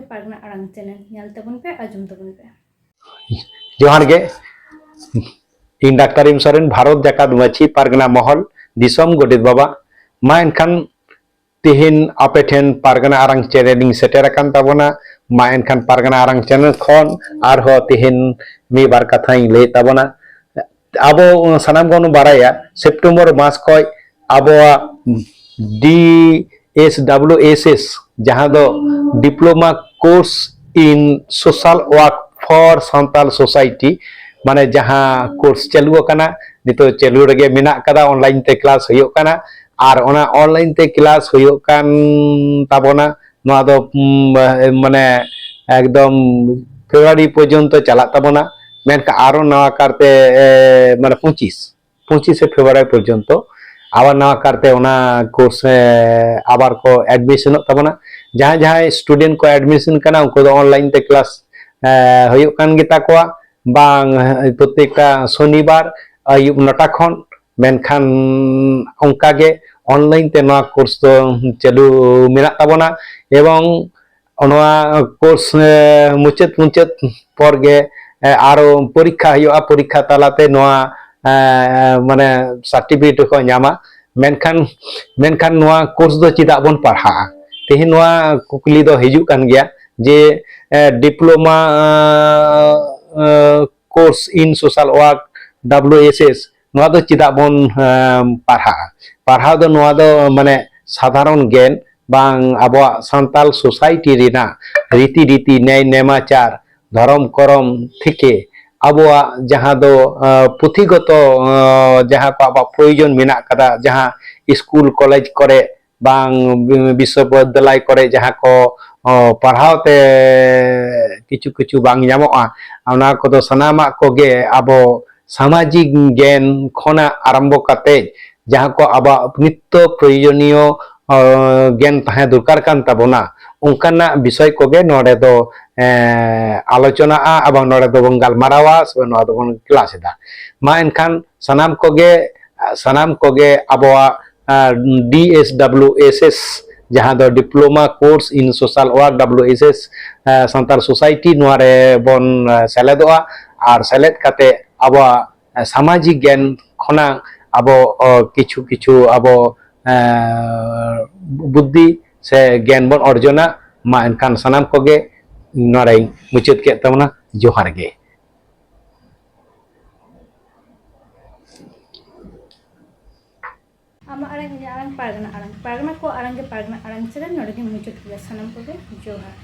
ᱟᱲᱟᱝ ᱜᱮ ᱯᱟᱨᱜᱟᱱᱟ ᱟᱲᱟᱝ ᱪᱮᱱᱮᱞ ᱧᱮᱞ ᱛᱟᱵᱚᱱ ᱯᱮ ᱟᱸᱡᱚᱢ ᱛᱟᱵᱚᱱ ᱯᱮ। जोहार गे इन डाक्टर इम सोरेन भारत जाकात माछी पारगना महल दिसम गोडेत बाबा मा एनखान तिहिन आपेठेन पारगना आरंग चैनल सेटेर आकान ताबोना मा एनखान पारगना आरंग चैनल खन आरहो तिहिन मी बार कथा लay ताबोना आबो सनाम गन बाराया सेप्टेम्बर मास खय आबोआ DSWSS जहां दो diploma course in social work for Santal society माने जहां कोर्स चालू करना नितो चालू रगे मेना कदा ऑनलाइन ते क्लास होयो काना और ओना ऑनलाइन ते क्लास होयो कान ताबोना नोआ दो माने एकदम फेब्रुआरी पर्यंत चला ताबोना मेनका आरो नवा करते माने 25 फेब्रुआरी पर्यंत आबार नवा करते ओना कोर्स आबार को एडमिशन ताबोना जहां जहां स्टूडेंट को एडमिशन करना उनको दो ऑनलाइन ते क्लास होयो कान गिता कोआ बांग प्रत्येकटा शनिवार आयुब 9टा खन मेनखान ओंका गे ऑनलाइन ते नवा कोर्स तो चालू मेना ताबोना एवं नवा कोर्स मुचाद मुचाद पर गे आरो परीक्षा होयो परीक्षा तालाते नवा माने सर्टिफिकेट को नामा मेनखान मेनखान नवा कोर्स दो चिदा बन पढ़ा तेहि नवा कुकली दो हिजु कान गया जे diploma course in social work WSS नवा दो चिदा बन पढ़ा पढ़ा दो नवा दो माने साधारण ज्ञान बांग आबो सांताल सोसाइटी रिना रीति रीति न्याय नेमाचार धर्म करम थिके आबो जहां दो पुथिगत जहां को आबो प्रयोजन मेना कदा जहां स्कूल कॉलेज करे बांग विश्वविद्यालय करे जहां को पढ़ावते किछु किछु बांग ᱧᱟᱢᱚᱜᱼᱟ ona ko do sanama ko ge abo सामाजिक ज्ञान खना आरंभ करते जहां को आबा नित्य प्रयोजनीय ज्ञान तहे दरकार कान ताबोना उनकाना विषय को गे नोडे दो आलोचना आबा नोडे दो बंगाल मारावा सब नोडे दो बन क्लास दा मा एनखान सनाम को गे आबवा DSWSS जहां दो diploma course in social work WSS Santal society नोरे बन सेलेदोआ और सेलेद काते आबो सामाजिक ज्ञान खना आबो किछु किछु आबो बुद्धि से ज्ञान बन अर्जना मा एनखान सनाम को गे नोरे मुचाद के तमना जोहार गे आमा आड़ांग पारगना को आड़ांग के पारगना आड़ांग चैनल नोडे गे मुचाद के सनाम को गे जोहार।